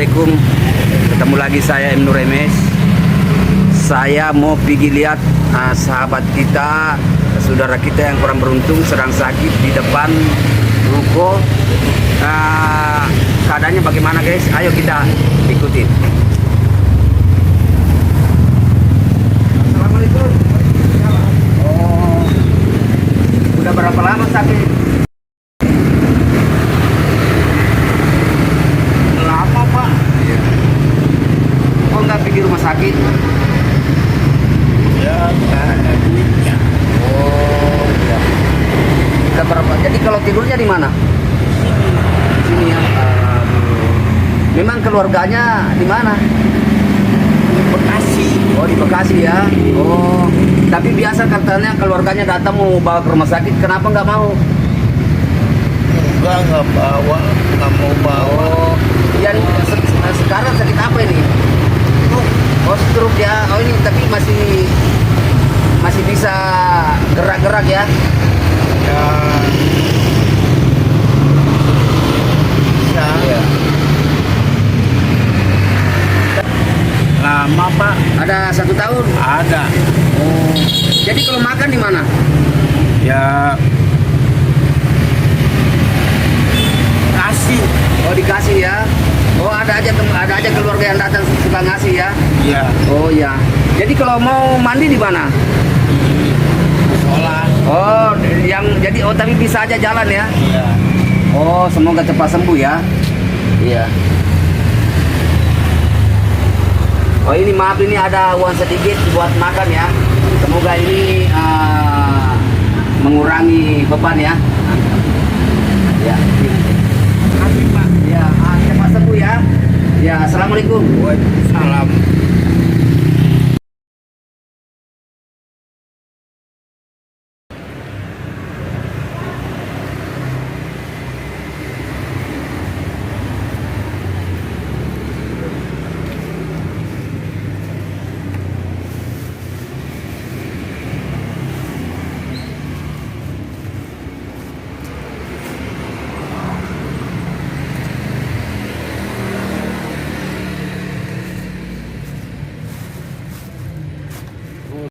Assalamualaikum. Ketemu lagi saya Ibnu Remes. Saya mau pergi lihat sahabat kita, saudara kita yang kurang beruntung sedang sakit di depan ruko. Keadaannya bagaimana guys? Ayo kita ikutin. Assalamualaikum. Oh, udah berapa lama sakit? Lama pak. Iya. Kok nggak pergi rumah sakit? Ya, nggak ada duitnya. Oh, iya. Udah berapa? Jadi kalau tidurnya di mana? Sini ya. Memang keluarganya di mana? Bekasi. Oh, di Bekasi ya. Oh, tapi biasa katanya keluarganya datang mau bawa ke rumah sakit. Kenapa nggak mau? Nggak bawa, nggak mau bawa. Oh, yang sekarang sakit apa ini? Oh, stroke ya. Oh, ini tapi masih bisa gerak-gerak ya. Ya, bisa. Iya. Lama pak. Ada 1 tahun. Ada. Oh, jadi kalau makan di mana? Ya, kasih. Oh, dikasih ya. Oh, ada aja keluarga yang datang suka ngasih ya. Iya. Oh ya. Jadi kalau mau mandi di mana? Sholat. Oh, tapi bisa aja jalan ya. Iya. Oh, semoga cepat sembuh ya. Iya. Oh, ini maaf, ini ada uang sedikit buat makan ya. Semoga ini mengurangi beban ya. Ya. Kasih pak. Ya, cepat sembuh ya. Ya, assalamualaikum. Waalaikumsalam.